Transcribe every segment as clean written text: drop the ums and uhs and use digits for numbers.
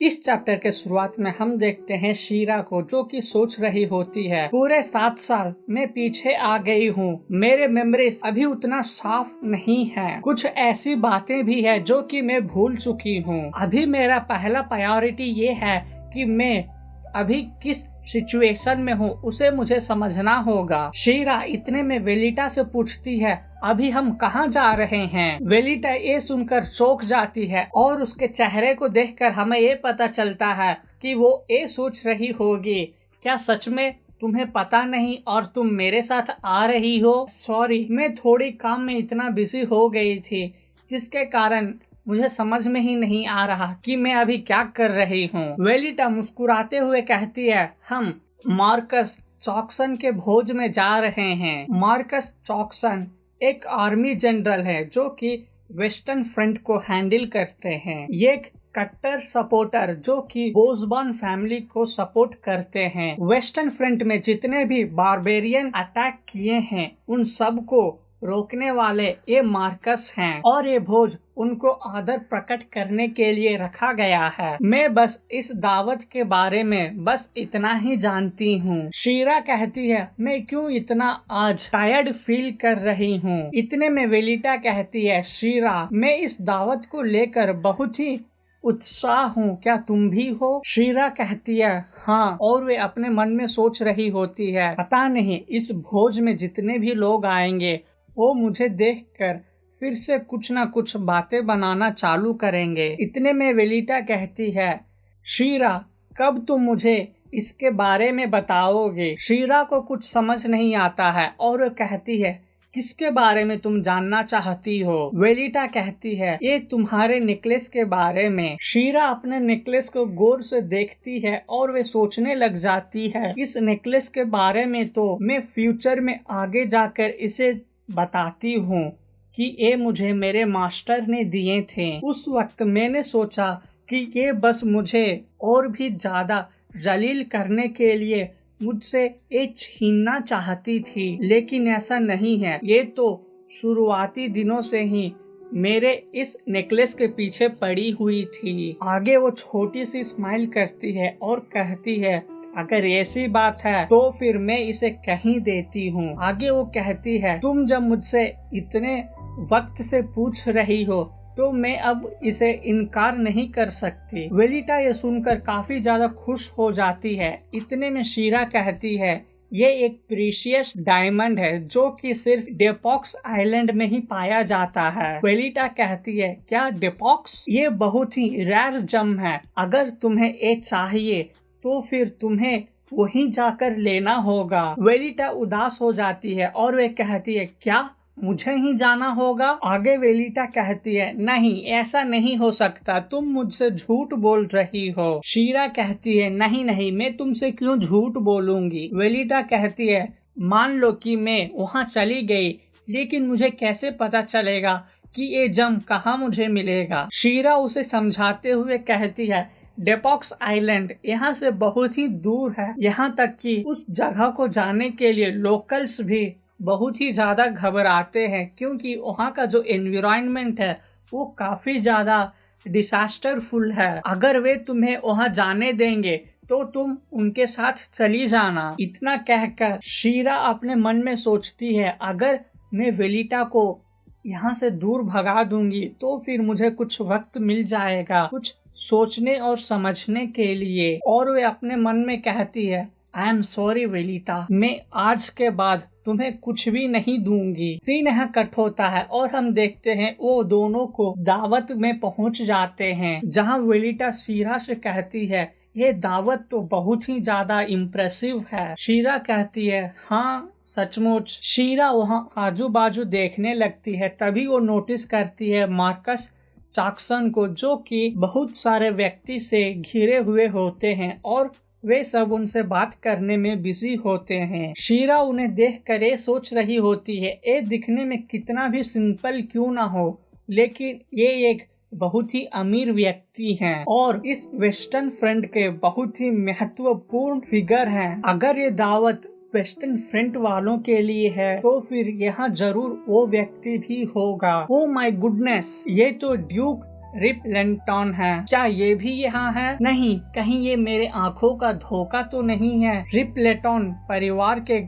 इस चैप्टर के शुरुआत में हम देखते हैं शीरा को, जो कि सोच रही होती है पूरे 7 साल मैं पीछे आ गई हूँ, मेरे मेमोरीज अभी उतना साफ नहीं है, कुछ ऐसी बातें भी है जो कि मैं भूल चुकी हूँ। अभी मेरा पहला प्रायोरिटी ये है कि मैं अभी किस सिचुएशन में हूँ उसे मुझे समझना होगा। शीरा इतने में वेलिटा से पूछती है, अभी हम कहाँ जा रहे हैं? वेलिटा ये सुनकर चौंक जाती है और उसके चेहरे को देखकर हमें ये पता चलता है कि वो ये सोच रही होगी, क्या सच में तुम्हें पता नहीं और तुम मेरे साथ आ रही हो? सॉरी, मैं थोड़ी काम में इतना बिजी हो गई थी जिसके कारण मुझे समझ में ही नहीं आ रहा कि मैं अभी क्या कर रही हूँ। वेलिटा मुस्कुराते हुए कहती है, हम मार्कस चॉक्सन के भोज में जा रहे हैं। मार्कस चॉक्सन एक आर्मी जनरल है जो कि वेस्टर्न फ्रंट को हैंडल करते हैं। ये एक कट्टर सपोर्टर जो कि बोसबॉर्न फैमिली को सपोर्ट करते हैं। वेस्टर्न फ्रंट में जितने भी बारबेरियन अटैक किए हैं उन सब को रोकने वाले ये मार्कस हैं और ये भोज उनको आदर प्रकट करने के लिए रखा गया है। मैं बस इस दावत के बारे में बस इतना ही जानती हूँ। शीरा कहती है, मैं क्यों इतना आज टायर्ड फील कर रही हूँ। इतने में वेलिटा कहती है, शीरा मैं इस दावत को लेकर बहुत ही उत्साह हूँ, क्या तुम भी हो? शीरा कहती है, हाँ, और वे अपने मन में सोच रही होती है, पता नहीं इस भोज में जितने भी लोग आएंगे वो मुझे देखकर फिर से कुछ ना कुछ बातें बनाना चालू करेंगे। इतने में वेलिटा कहती है, शीरा कब तुम मुझे इसके बारे में बताओगे? शीरा को कुछ समझ नहीं आता है और वो कहती है, किसके बारे में तुम जानना चाहती हो? वेलिटा कहती है, ये तुम्हारे नेकलेस के बारे में। शीरा अपने नेकलेस को गौर से देखती है और वे सोचने लग जाती है, इस नेकलेस के बारे में तो मैं फ्यूचर में आगे जाकर इसे बताती हूँ कि ये मुझे मेरे मास्टर ने दिए थे। उस वक्त मैंने सोचा कि ये बस मुझे और भी ज्यादा जलील करने के लिए मुझसे ये छीनना चाहती थी, लेकिन ऐसा नहीं है। ये तो शुरुआती दिनों से ही मेरे इस नेकलेस के पीछे पड़ी हुई थी। आगे वो छोटी सी स्माइल करती है और कहती है, अगर ऐसी बात है तो फिर मैं इसे कहीं देती हूँ। आगे वो कहती है, तुम जब मुझसे इतने वक्त से पूछ रही हो तो मैं अब इसे इनकार नहीं कर सकती। वेलिटा ये सुनकर काफी ज्यादा खुश हो जाती है। इतने में शीरा कहती है, ये एक प्रीशियस डायमंड है जो कि सिर्फ डेपॉक्स आइलैंड में ही पाया जाता है। वेलिटा कहती है, क्या डेपॉक्स? ये बहुत ही रेयर जम है, अगर तुम्हें ये चाहिए तो फिर तुम्हें वहीं जाकर लेना होगा। वेलिटा उदास हो जाती है और वे कहती है, क्या मुझे ही जाना होगा? आगे वेलिटा कहती है, नहीं, ऐसा नहीं हो सकता, तुम मुझसे झूठ बोल रही हो। शीरा कहती है, नहीं नहीं, मैं तुमसे क्यों झूठ बोलूंगी। वेलिटा कहती है, मान लो कि मैं वहाँ चली गई, लेकिन मुझे कैसे पता चलेगा कि ये जम कहाँ मुझे मिलेगा? शीरा उसे समझाते हुए कहती है, डेपॉक्स आइलैंड यहाँ से बहुत ही दूर है, यहाँ तक कि उस जगह को जाने के लिए लोकल्स भी बहुत ही ज्यादा घबराते हैं क्योंकि वहाँ का जो एनवायरनमेंट है वो काफी ज्यादा डिसास्टरफुल है। अगर वे तुम्हें वहाँ जाने देंगे तो तुम उनके साथ चली जाना। इतना कहकर शीरा अपने मन में सोचती है, अगर मैं वेलिटा को यहाँ से दूर भगा दूंगी तो फिर मुझे कुछ वक्त मिल जाएगा कुछ सोचने और समझने के लिए। और वे अपने मन में कहती है, आई एम सॉरी वेलिटा, मैं आज के बाद तुम्हें कुछ भी नहीं दूंगी। सीन यहाँ कट होता है और हम देखते हैं वो दोनों को दावत में पहुंच जाते हैं, जहां वेलिटा शीरा से कहती है, ये दावत तो बहुत ही ज्यादा इम्प्रेसिव है। शीरा कहती है, हाँ सचमुच। शीरा वहाँ आजू बाजू देखने लगती है, तभी वो नोटिस करती है मार्कस चॉक्सन को, जो कि बहुत सारे व्यक्ति से घिरे हुए होते हैं और वे सब उनसे बात करने में बिजी होते हैं। शीरा उन्हें देखकर ये सोच रही होती है, ये दिखने में कितना भी सिंपल क्यों ना हो, लेकिन ये एक बहुत ही अमीर व्यक्ति हैं और इस वेस्टर्न फ्रंट के बहुत ही महत्वपूर्ण फिगर हैं। अगर ये दावत वेस्टर्न फ्रंट वालों के लिए है तो फिर यहाँ जरूर वो व्यक्ति भी होगा। ओ माय गुडनेस, ये तो ड्यूक रिप लेंटन है। क्या ये भी यहाँ है? नहीं, कहीं ये मेरे आंखों का धोखा तो नहीं है। रिप लेंटन परिवार के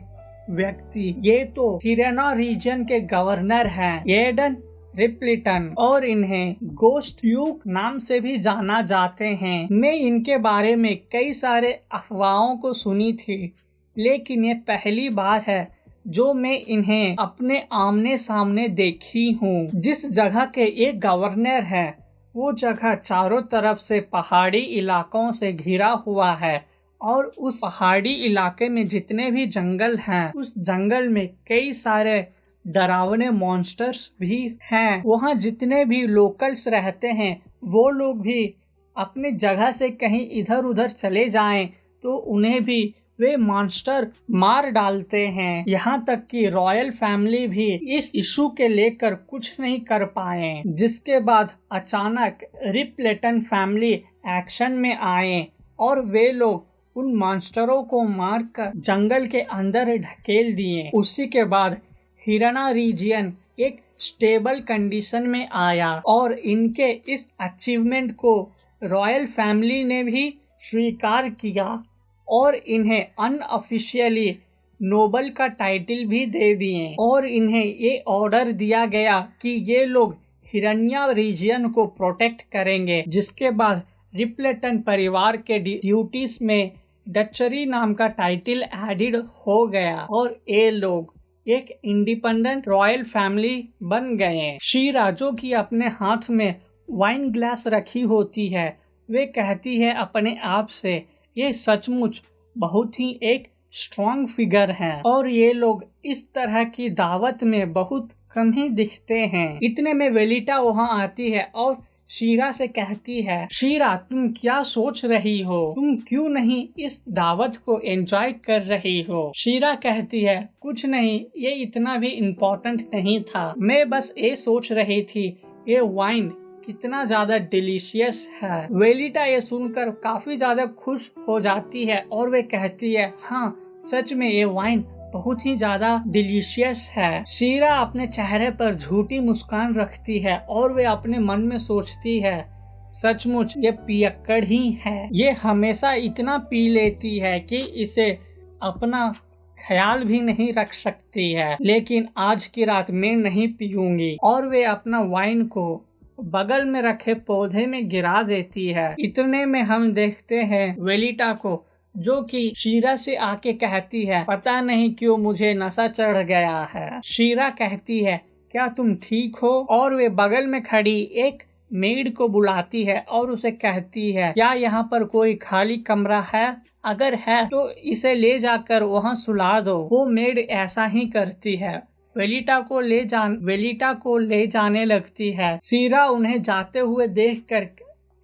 व्यक्ति, ये तो हिराना रीजन के गवर्नर हैं, एडन रिपल्टन, और इन्हें गोस्ट ड्यूक नाम से भी जाना जाते हैं। मैं इनके बारे में कई सारे अफवाहों को सुनी थी, लेकिन ये पहली बार है जो मैं इन्हें अपने आमने सामने देखी हूँ। जिस जगह के एक गवर्नर है, वो जगह चारों तरफ से पहाड़ी इलाकों से घिरा हुआ है, और उस पहाड़ी इलाके में जितने भी जंगल हैं, उस जंगल में कई सारे डरावने मॉन्स्टर्स भी हैं। वहाँ जितने भी लोकल्स रहते हैं, वो लोग भी अपने जगह से कहीं इधर उधर चले जाएं तो उन्हें भी वे मॉन्स्टर मार डालते हैं। यहाँ तक कि रॉयल फैमिली भी इस इशू के लेकर कुछ नहीं कर पाए, जिसके बाद अचानक रिपल्टन फैमिली एक्शन में आए और वे लोग उन मॉन्स्टरों को मारकर जंगल के अंदर ढकेल दिए। उसी के बाद हिराना रीजियन एक स्टेबल कंडीशन में आया और इनके इस अचीवमेंट को रॉयल फैमिली ने भी स्वीकार किया और इन्हें अनऑफिशियली नोबल का टाइटल भी दे दिए, और इन्हें ये ऑर्डर दिया गया कि ये लोग हिरण्या रीजियन को प्रोटेक्ट करेंगे। जिसके बाद रिपल्टन परिवार के ड्यूटीज में डचरी नाम का टाइटल एडिड हो गया और ये लोग एक इंडिपेंडेंट रॉयल फैमिली बन गए। शीरा, जो कि अपने हाथ में वाइन ग्लास रखी होती है, वे कहती है अपने आप से, ये सचमुच बहुत ही एक स्ट्रॉन्ग फिगर है और ये लोग इस तरह की दावत में बहुत कम ही दिखते हैं। इतने में वेलिटा वहाँ आती है और शीरा से कहती है, शीरा तुम क्या सोच रही हो? तुम क्यों नहीं इस दावत को एंजॉय कर रही हो? शीरा कहती है, कुछ नहीं, ये इतना भी इम्पोर्टेंट नहीं था। मैं बस ये सोच रही थी ये वाइन कितना ज्यादा डिलीशियस है। वेलिटा ये सुनकर काफी ज्यादा खुश हो जाती है और वे कहती है, हाँ सच में ये वाइन बहुत ही ज्यादा डिलीशियस है। शीरा अपने चेहरे पर झूठी मुस्कान रखती है और वे अपने मन में सोचती है, सचमुच ये पियक्कड़ ही है। ये हमेशा इतना पी लेती है कि इसे अपना ख्याल भी नहीं रख सकती है, लेकिन आज की रात मैं नहीं पीऊंगी। और वे अपना वाइन को बगल में रखे पौधे में गिरा देती है। इतने में हम देखते हैं वेलिटा को, जो कि शीरा से आके कहती है, पता नहीं क्यों मुझे नशा चढ़ गया है। शीरा कहती है, क्या तुम ठीक हो? और वे बगल में खड़ी एक मेड को बुलाती है और उसे कहती है, क्या यहाँ पर कोई खाली कमरा है? अगर है तो इसे ले जाकर वहाँ सुला दो। वो मेड ऐसा ही करती है, वेलिटा को ले जाने लगती है। शीरा उन्हें जाते हुए देखकर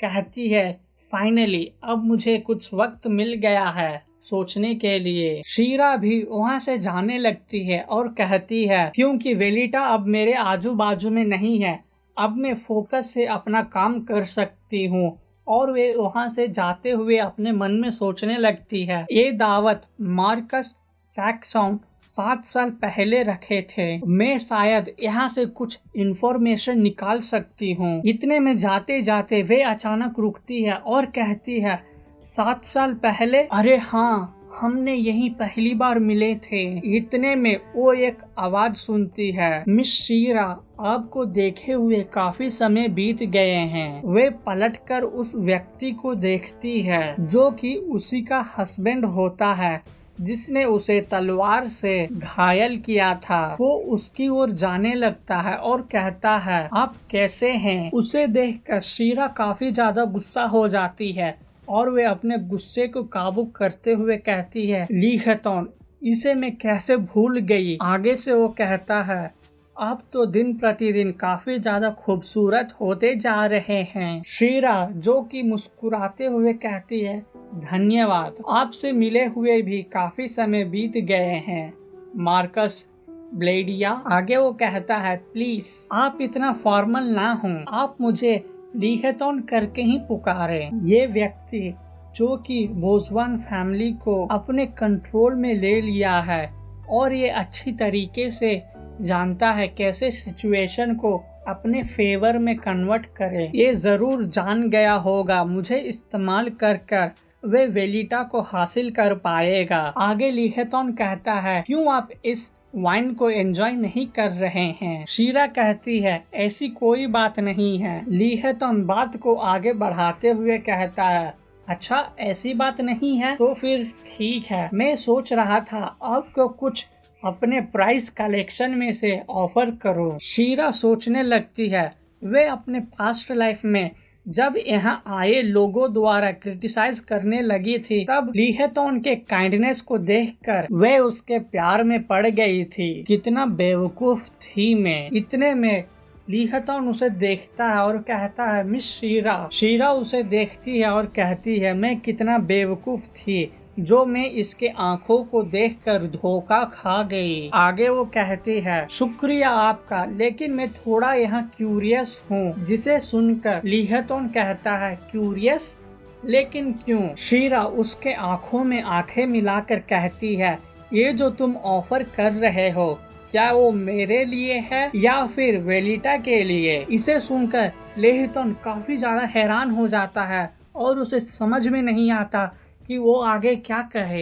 कहती है, फाइनली अब मुझे कुछ वक्त मिल गया है सोचने के लिए। शीरा भी वहाँ से जाने लगती है और कहती है, क्योंकि वेलिटा अब मेरे आजू बाजू में नहीं है, अब मैं फोकस से अपना काम कर सकती हूँ। और वे वहाँ से जाते हुए अपने मन में सोचने लगती है, ये दावत मार्कस जैक्सन 7 साल पहले रखे थे, मैं शायद यहाँ से कुछ इन्फॉर्मेशन निकाल सकती हूँ। इतने में जाते जाते वे अचानक रुकती है और कहती है, 7 साल पहले? अरे हाँ, हमने यही पहली बार मिले थे। इतने में वो एक आवाज सुनती है, मिस शीरा, आपको देखे हुए काफी समय बीत गए हैं। वे पलटकर उस व्यक्ति को देखती है जो कि उसी का हस्बैंड होता है, जिसने उसे तलवार से घायल किया था। वो उसकी ओर जाने लगता है और कहता है, आप कैसे हैं? उसे देखकर शीरा काफी ज्यादा गुस्सा हो जाती है और वे अपने गुस्से को काबू करते हुए कहती है, लीखतौन, इसे मैं कैसे भूल गई। आगे से वो कहता है, आप तो दिन प्रतिदिन काफी ज्यादा खूबसूरत होते जा रहे हैं। शीरा, जो कि मुस्कुराते हुए कहती है, धन्यवाद, आपसे मिले हुए भी काफी समय बीत गए हैं मार्कस ब्लेडिया। आगे वो कहता है, प्लीज आप इतना फॉर्मल ना हो, आप मुझे लीखतौन करके ही पुकारे। ये व्यक्ति जो कि बोसवान फैमिली को अपने कंट्रोल में ले लिया है और ये अच्छी तरीके से जानता है कैसे सिचुएशन को अपने फेवर में कन्वर्ट करे। ये जरूर जान गया होगा मुझे इस्तेमाल कर कर वे वेलिटा को हासिल कर पाएगा। आगे लिहेतॉन कहता है, क्यों आप इस वाइन को एंजॉय नहीं कर रहे हैं? शीरा कहती है, ऐसी कोई बात नहीं है। लिहेतॉन बात को आगे बढ़ाते हुए कहता है, अच्छा ऐसी बात नहीं है तो फिर ठीक है। मैं सोच रहा था आपको कुछ अपने प्राइस कलेक्शन में से ऑफर करो। शीरा सोचने लगती है, वे अपने पास्ट लाइफ में जब यहाँ आए लोगों द्वारा क्रिटिसाइज करने लगी थी, तब लिहेतॉन के काइंडनेस को देखकर वे उसके प्यार में पड़ गई थी। कितना बेवकूफ थी मैं। इतने में लिहेतॉन उसे देखता है और कहता है, मिस शीरा। शीरा उसे देखती है और कहती है, मैं कितना बेवकूफ थी जो मैं इसके आंखों को देखकर धोखा खा गई। आगे वो कहती है, शुक्रिया आपका, लेकिन मैं थोड़ा यहाँ क्यूरियस हूँ। जिसे सुनकर लिहेतॉन कहता है, क्यूरियस? लेकिन क्यों? शीरा उसके आंखों में आंखें मिलाकर कहती है, ये जो तुम ऑफर कर रहे हो क्या वो मेरे लिए है या फिर वेलिटा के लिए? इसे सुनकर लिहेतॉन काफी ज्यादा हैरान हो जाता है और उसे समझ में नहीं आता कि वो आगे क्या कहे।